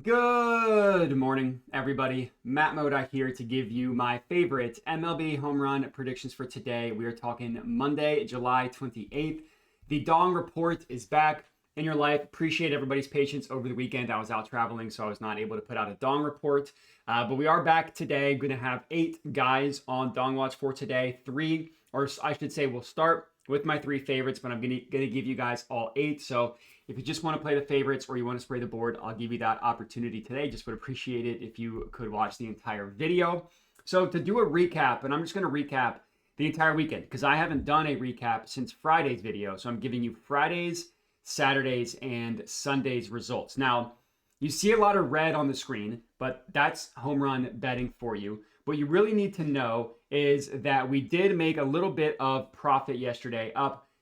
Good morning, everybody. Matt Moda here to give you my favorite MLB home run predictions for today. We are talking Monday, July 28th. The Dong Report is back in your life. Appreciate everybody's patience over the weekend. I was out traveling, so I was not able to put out a Dong Report. But we are back today. Going to have 8 guys on Dong Watch for today. 3, or I should say, we'll start with my 3 favorites, but I'm going to give you guys all 8. So if you just want to play the favorites or you want to spray the board, I'll give you that opportunity today. Just would appreciate it if you could watch the entire video. So to do a recap, and I'm just going to recap the entire weekend because I haven't done a recap since Friday's video. So I'm giving you Fridays, Saturdays, and Sundays results. Now, you see a lot of red on the screen, but that's home run betting for you. What you really need to know is that we did make a little bit of profit yesterday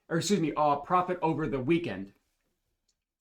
profit over the weekend.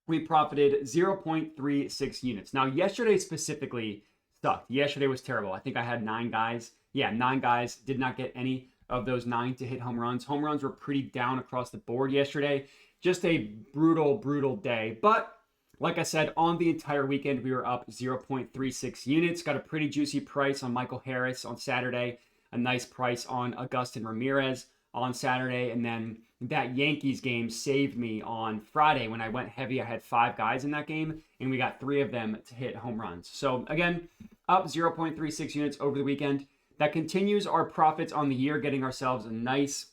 We profited 0.36 units. Now, yesterday specifically sucked. Yesterday was terrible. I think I had 9 guys. Yeah, 9 guys. Did not get any of those 9 to hit home runs. Home runs were pretty down across the board yesterday. Just a brutal, brutal day. But like I said, on the entire weekend, we were up 0.36 units. Got a pretty juicy price on Michael Harris on Saturday. A nice price on Agustin Ramirez on Saturday. And then that Yankees game saved me on Friday when I went heavy. I had 5 guys in that game, and we got 3 of them to hit home runs. So again, up 0.36 units over the weekend. That continues our profits on the year, getting ourselves a nice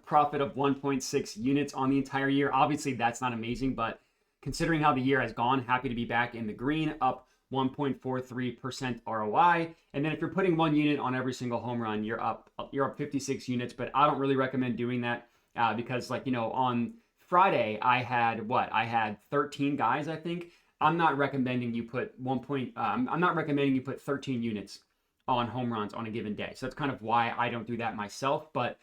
profit of 1.6 units on the entire year. Obviously, that's not amazing, but considering how the year has gone, happy to be back in the green, up 1.43% ROI. And then if you're putting 1 unit on every single home run, you're up 56 units. But I don't really recommend doing that because, on Friday I had 13 guys. I think I'm not recommending you put I'm not recommending you put 13 units on home runs on a given day. So that's kind of why I don't do that myself. But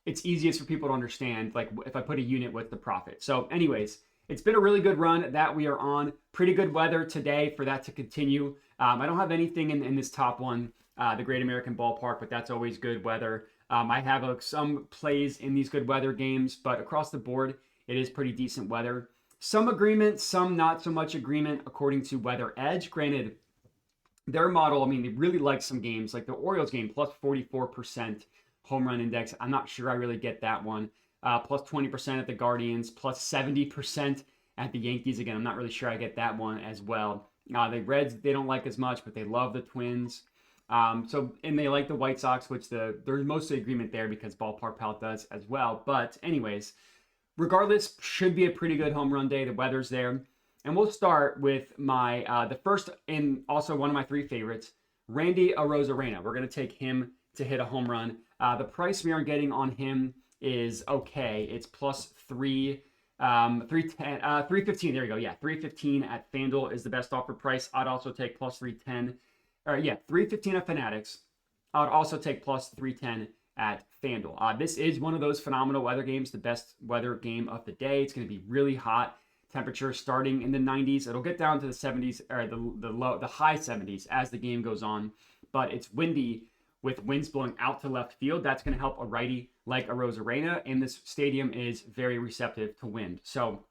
it's easiest for people to understand, like if I put a unit with the profit. So anyways, it's been a really good run that we are on. Pretty good weather today for that to continue. I don't have anything in this top one, the Great American Ballpark, but that's always good weather. I have some plays in these good weather games, but across the board, it is pretty decent weather. Some agreement, some not so much agreement, according to Weather Edge. Granted, their model, they really like some games, like the Orioles game, plus 44% home run index. I'm not sure I really get that one. Plus 20% at the Guardians, plus 70% at the Yankees. Again, I'm not really sure I get that one as well. The Reds, they don't like as much, but they love the Twins. And they like the White Sox, which there's mostly agreement there because Ballpark Pal does as well. But anyways, regardless, should be a pretty good home run day. The weather's there. And we'll start with the first and also one of my 3 favorites, Randy Arozarena. We're going to take him to hit a home run. The price we are getting on him is okay. It's plus 315. There you go. Yeah, 315 at FanDuel is the best offer price. I'd also take plus 310. 315 at Fanatics. I'd also take plus 310 at FanDuel. This is one of those phenomenal weather games, the best weather game of the day. It's going to be really hot. Temperature starting in the 90s. It'll get down to the 70s or the high 70s as the game goes on, but it's windy with winds blowing out to left field. That's going to help a righty like Arozarena, and this stadium is very receptive to wind. So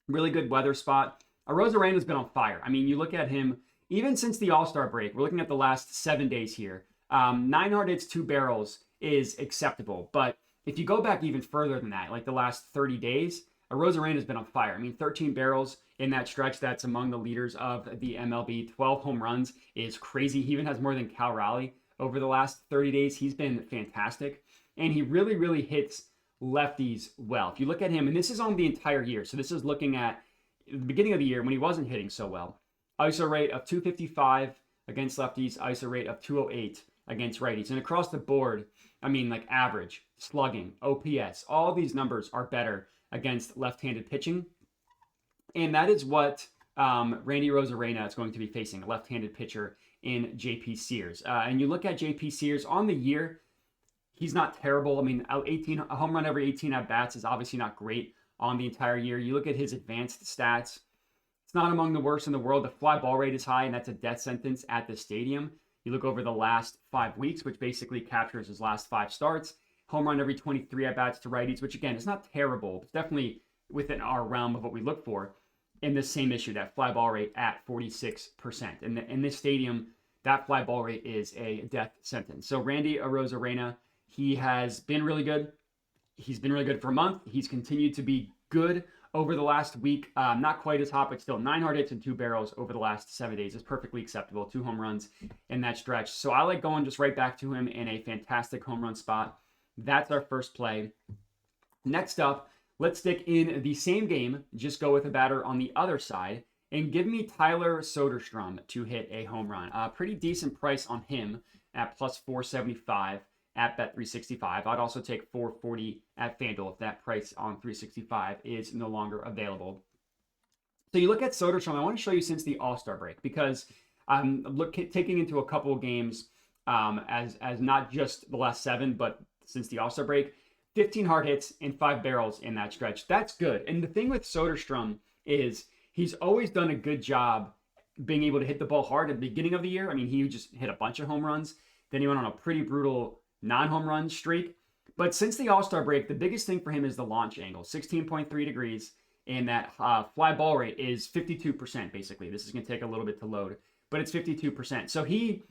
really good weather spot. Arozarena's been on fire. You look at him, even since the All-Star break, we're looking at the last 7 days here. 9 hard hits, 2 barrels is acceptable. But if you go back even further than that, like the last 30 days, Arozarena's been on fire. 13 barrels in that stretch. That's among the leaders of the MLB. 12 home runs is crazy. He even has more than Cal Raleigh over the last 30 days. He's been fantastic. And he really, really hits lefties well. If you look at him, and this is on the entire year, so this is looking at the beginning of the year when he wasn't hitting so well. ISO rate of 255 against lefties, ISO rate of 208 against righties. And across the board, average, slugging, OPS, all these numbers are better against left-handed pitching. And that is what Randy Arozarena is going to be facing, a left-handed pitcher in JP Sears. And you look at JP Sears on the year, he's not terrible. A home run every 18 at-bats is obviously not great on the entire year. You look at his advanced stats, it's not among the worst in the world. The fly ball rate is high, and that's a death sentence at the stadium. You look over the last 5 weeks, which basically captures his last 5 starts. Home run every 23 at-bats to righties, which again is not terrible. It's definitely within our realm of what we look for. in the same issue, that fly ball rate at 46%. And in this stadium, that fly ball rate is a death sentence. So Randy Arozarena, he has been really good. He's been really good for a month. He's continued to be good over the last week. Not quite as hot, but still 9 hard hits and 2 barrels over the last 7 days is perfectly acceptable. 2 home runs in that stretch. So I like going just right back to him in a fantastic home run spot. That's our first play. Next up, let's stick in the same game, just go with a batter on the other side, and give me Tyler Soderstrom to hit a home run. Pretty decent price on him at plus 475 at Bet365. I'd also take 440 at FanDuel if that price on 365 is no longer available. So you look at Soderstrom, I want to show you since the All-Star break, because I'm taking into a couple of games as not just the last 7, but since the All-Star break. 15 hard hits and 5 barrels in that stretch. That's good. And the thing with Soderstrom is he's always done a good job being able to hit the ball hard at the beginning of the year. I mean, he just hit a bunch of home runs. Then he went on a pretty brutal non-home run streak. But since the All-Star break, the biggest thing for him is the launch angle, 16.3 degrees. And that fly ball rate is 52%, basically. This is going to take a little bit to load, but it's 52%. So he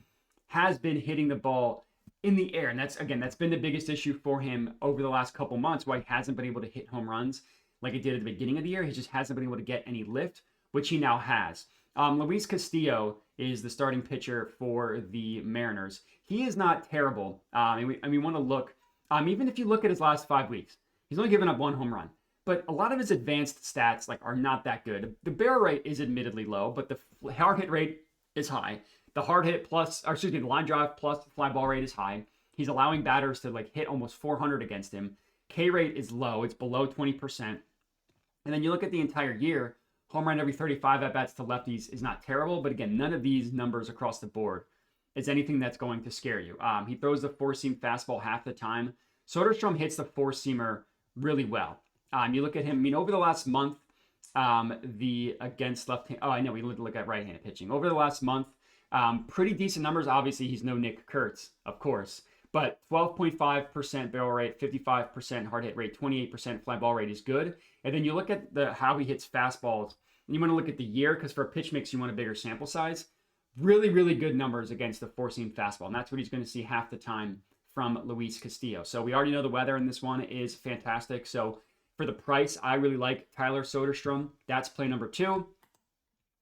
has been hitting the ball in the air. And that's been the biggest issue for him over the last couple months, why he hasn't been able to hit home runs like he did at the beginning of the year. He just hasn't been able to get any lift, which he now has. Luis Castillo is the starting pitcher for the Mariners. He is not terrible. We want to look, even if you look at his last 5 weeks, he's only given up 1 home run. But a lot of his advanced stats are not that good. The barrel rate is admittedly low, but the hard hit rate is high. The hard hit the line drive plus fly ball rate is high. He's allowing batters to hit almost 400 against him. K rate is low. It's below 20%. And then you look at the entire year, home run every 35 at-bats to lefties is not terrible. But again, none of these numbers across the board is anything that's going to scare you. He throws the four-seam fastball half the time. Soderstrom hits the four-seamer really well. You look at him, over the last month, against left-hand, we look at right-handed pitching. Over the last month, pretty decent numbers. Obviously, he's no Nick Kurtz, of course, but 12.5% barrel rate, 55% hard hit rate, 28% fly ball rate is good. And then you look at how he hits fastballs, and you want to look at the year, because for a pitch mix, you want a bigger sample size. Really, really good numbers against the four-seam fastball, and that's what he's going to see half the time from Luis Castillo. So we already know the weather in this one is fantastic. So for the price, I really like Tyler Soderstrom. That's play number 2.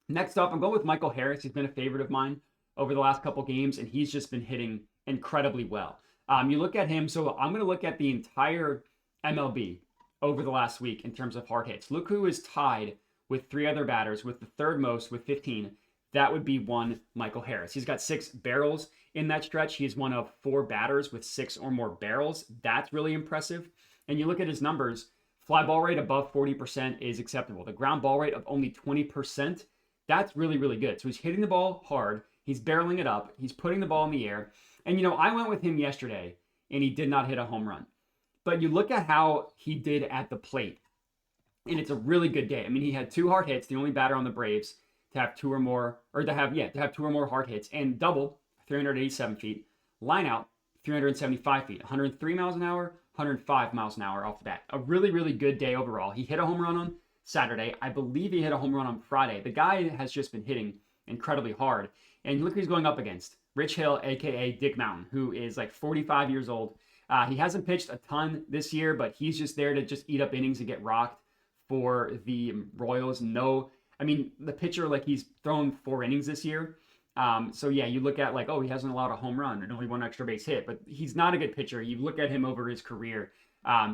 Next up, I'm going with Michael Harris. He's been a favorite of mine over the last couple games, and he's just been hitting incredibly well. You look at him, so I'm going to look at the entire MLB over the last week in terms of hard hits. Look who is tied with 3 other batters with the third most with 15. That would be one Michael Harris. He's got 6 barrels in that stretch. He is one of 4 batters with 6 or more barrels. That's really impressive. And you look at his numbers, fly ball rate above 40% is acceptable. The ground ball rate of only 20%, that's really, really good. So he's hitting the ball hard. He's barreling it up. He's putting the ball in the air. And, I went with him yesterday, and he did not hit a home run. But you look at how he did at the plate, and it's a really good day. He had 2 hard hits, the only batter on the Braves to have 2 or more, to have 2 or more hard hits, and double, 387 feet, line out, 375 feet, 103 miles an hour, 105 miles an hour off the bat. A really, really good day overall. He hit a home run on Saturday. I believe he hit a home run on Friday. The guy has just been hitting incredibly hard. And look who he's going up against. Rich Hill, a.k.a. Dick Mountain, who is 45 years old. He hasn't pitched a ton this year, but he's just there to just eat up innings and get rocked for the Royals. The pitcher, he's thrown 4 innings this year. You look at he hasn't allowed a home run and only 1 extra base hit, but he's not a good pitcher. You look at him over his career,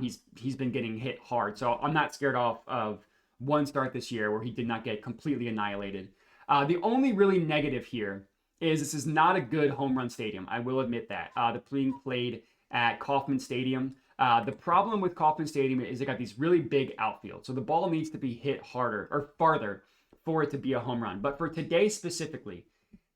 he's been getting hit hard. So I'm not scared off of one start this year where he did not get completely annihilated. The only really negative here is this is not a good home run stadium. I will admit that. The being played at Kauffman Stadium. The problem with Kauffman Stadium is they got these really big outfields. So the ball needs to be hit harder or farther for it to be a home run. But for today specifically,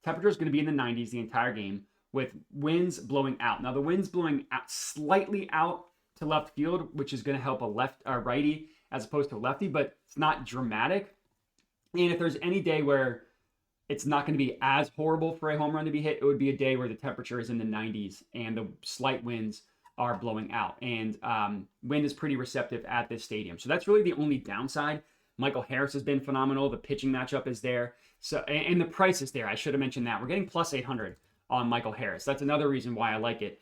temperature is going to be in the 90s the entire game with winds blowing out. Now the wind's blowing out slightly out to left field, which is going to help a righty as opposed to a lefty, but it's not dramatic. And if there's any day where it's not going to be as horrible for a home run to be hit, it would be a day where the temperature is in the 90s and the slight winds are blowing out. And wind is pretty receptive at this stadium. So that's really the only downside. Michael Harris has been phenomenal. The pitching matchup is there. So, and the price is there. I should have mentioned that. We're getting plus 800 on Michael Harris. That's another reason why I like it,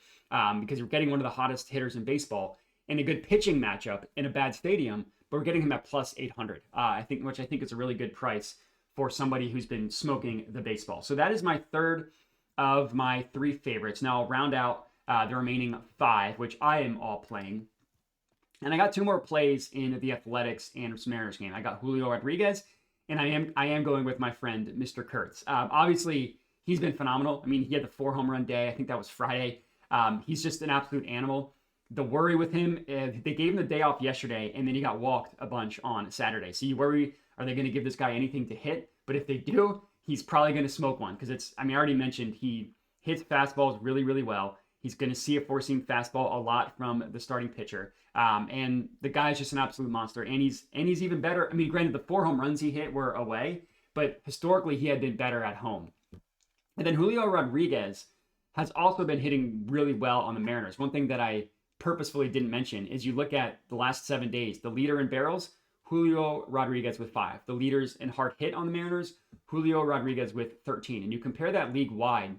because we're getting one of the hottest hitters in baseball and a good pitching matchup in a bad stadium, but we're getting him at plus 800, which I think is a really good price for somebody who's been smoking the baseball. So that is my third of my 3 favorites. Now I'll round out the remaining 5, which I am all playing. And I got 2 more plays in the Athletics and Mariners game. I got Julio Rodriguez, and I am going with my friend, Mr. Kurtz. Obviously, he's been phenomenal. I mean, he had the 4 home run day. I think that was Friday. He's just an absolute animal. The worry with him, they gave him the day off yesterday, and then he got walked a bunch on Saturday. So you worry, are they going to give this guy anything to hit? But if they do, he's probably going to smoke one, because I already mentioned he hits fastballs really, really well. He's going to see a four-seam fastball a lot from the starting pitcher. And the guy's just an absolute monster. And he's even better. I mean, granted, the 4 home runs he hit were away, but historically he had been better at home. And then Julio Rodriguez has also been hitting really well on the Mariners. One thing that I purposefully didn't mention is you look at the last 7 days, the leader in barrels, Julio Rodriguez with 5. The leaders in hard hit on the Mariners, Julio Rodriguez with 13. And you compare that league-wide,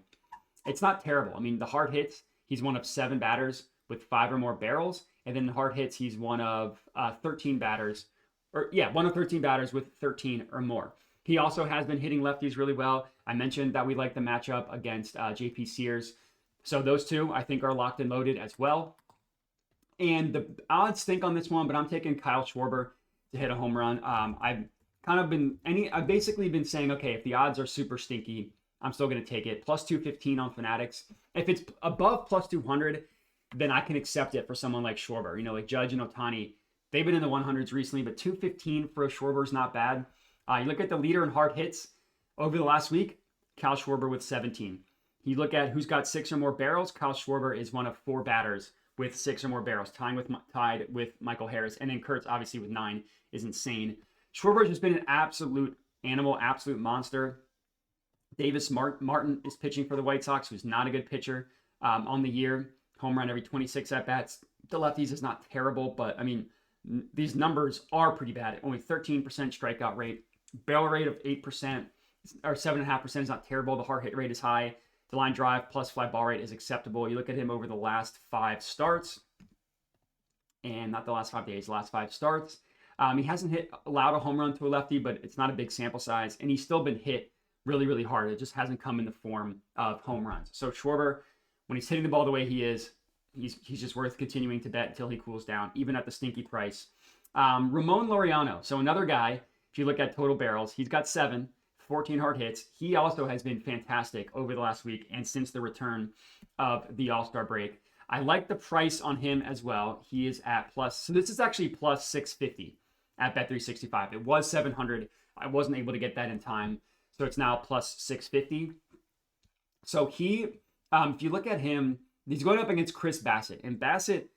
it's not terrible. I mean, the hard hits, he's one of 7 batters with 5 or more barrels. And then the hard hits, he's one of 13 batters. One of 13 batters with 13 or more. He also has been hitting lefties really well. I mentioned that we like the matchup against JP Sears. So those 2, I think, are locked and loaded as well. And the odds stink on this one, but I'm taking Kyle Schwarber to hit a home run. I've basically been saying, okay, if the odds are super stinky, I'm still going to take it. Plus 215 on Fanatics. If it's above plus 200, then I can accept it for someone like Schwarber. You know, like Judge and Ohtani, they've been in the 100s recently, but 215 for a Schwarber is not bad. You look at the leader in hard hits over the last week, Kyle Schwarber with 17. You look at who's got 6 or more barrels, Kyle Schwarber is one of 4 batters with 6 or more barrels, tied with Michael Harris. And then Kurtz, obviously, with 9 is insane. Schwarber's just been an absolute animal, absolute monster. Davis Martin is pitching for the White Sox, who's not a good pitcher on the year. Home run every 26 at-bats. The lefties is not terrible, but, I mean, these numbers are pretty bad. Only 13% strikeout rate. Barrel rate of 8%, or 7.5% is not terrible. The hard hit rate is high. The line drive plus fly ball rate is acceptable. You look at him over the last 5 starts, and not the last 5 days, the last 5 starts. He hasn't allowed a home run to a lefty, but it's not a big sample size, and he's still been hit really, really hard. It just hasn't come in the form of home runs. So Schwarber, when he's hitting the ball the way he is, he's just worth continuing to bet until he cools down, even at the stinky price. Ramon Laureano, so another guy, if you look at total barrels, he's got 7, 14 hard hits. He also has been fantastic over the last week and since the return of the All-Star break. I like the price on him as well. He is at so this is actually plus 650 at Bet365. It was 700. I wasn't able to get that in time, so it's now plus 650. So he, if you look at him, he's going up against Chris Bassett, and Bassett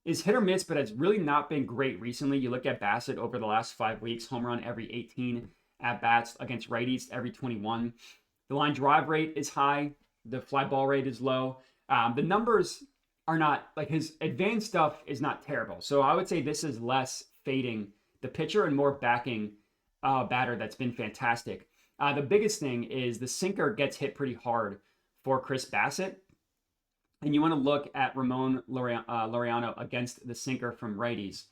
is hit or miss, but has really not been great recently. You look at Bassett over the last 5 weeks, home run every 18 at-bats against righties every 21. The line drive rate is high. The fly ball rate is low. The numbers are not, like, his advanced stuff is not terrible. So I would say this is less fading the pitcher and more backing a batter that's been fantastic. The biggest thing is the sinker gets hit pretty hard for Chris Bassett. And you want to look at Ramon Laureano against the sinker from righties.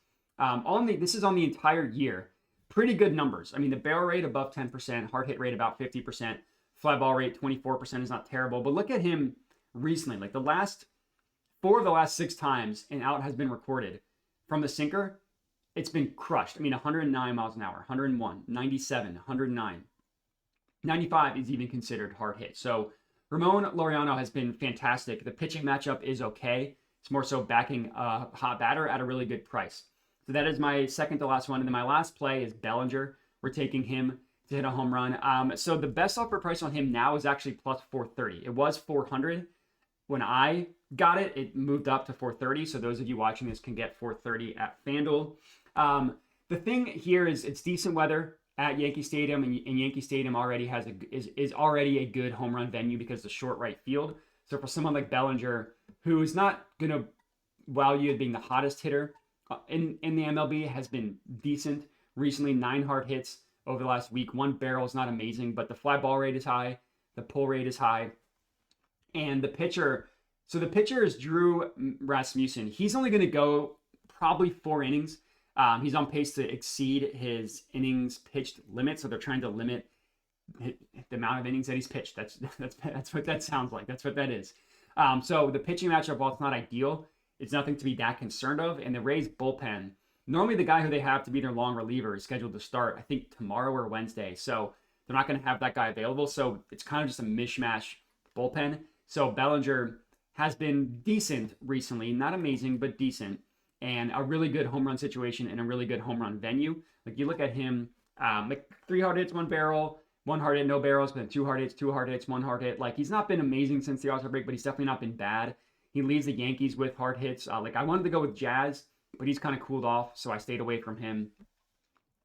This is on the entire year. Pretty good numbers. I mean, the barrel rate above 10%, hard hit rate about 50%, fly ball rate 24% is not terrible. But look at him recently. Like, the last 4 of the last 6 times an out has been recorded from the sinker, it's been crushed. I mean, 109 miles an hour, 101, 97, 109. 95 is even considered hard hit. So Ramon Laureano has been fantastic. The pitching matchup is okay. It's more so backing a hot batter at a really good price. So that is my second to last one. And then my last play is Bellinger. We're taking him to hit a home run. So the best offer price on him now is actually plus 430. It was 400. When I got it, it moved up to 430. So those of you watching this can get 430 at FanDuel. The thing here is it's decent weather at Yankee Stadium, and Yankee Stadium already is already a good home run venue because of the short right field. So for someone like Bellinger, who is not going to wow you at being the hottest hitter in the MLB, has been decent recently, 9 hard hits over the last week. 1 barrel is not amazing, but the fly ball rate is high. The pull rate is high. And the pitcher, so the pitcher is Drew Rasmussen. He's only going to go probably 4 innings. He's on pace to exceed his innings pitched limit, so they're trying to limit the amount of innings that he's pitched. That's what that sounds like. That's what that is. So the pitching matchup, while it's not ideal, it's nothing to be that concerned of. And the Rays bullpen, normally the guy who they have to be their long reliever is scheduled to start, I think, tomorrow or Wednesday. So they're not going to have that guy available. So it's kind of just a mishmash bullpen. So Bellinger has been decent recently, not amazing, but decent, and a really good home run situation and a really good home run venue. Like you look at him, like 3 hard hits, 1 barrel, 1 hard hit, no barrels, but then 2 hard hits, 2 hard hits, 1 hard hit. Like he's not been amazing since the All-Star break, but he's definitely not been bad. He leads the Yankees with hard hits. Like I wanted to go with Jazz, but he's kind of cooled off, so I stayed away from him.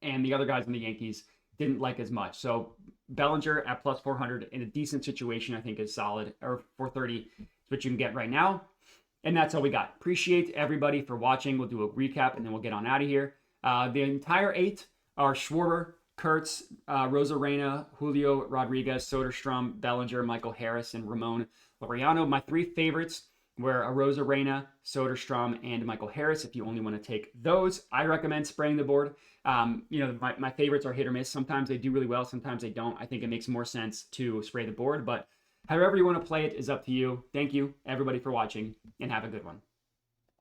And the other guys in the Yankees didn't like as much. So Bellinger at plus 400 in a decent situation, I think is solid, or 430 is what you can get right now. And that's all we got. Appreciate everybody for watching. We'll do a recap and then we'll get on out of here. The entire 8 are Schwarber, Kurtz, Arozarena, Julio Rodriguez, Soderstrom, Bellinger, Michael Harris, and Ramon Laureano. My 3 favorites were Arozarena, Soderstrom, and Michael Harris. If you only want to take those, I recommend spraying the board. My favorites are hit or miss. Sometimes they do really well, sometimes they don't. I think it makes more sense to spray the board, but however you want to play it is up to you. Thank you, everybody, for watching, and have a good one.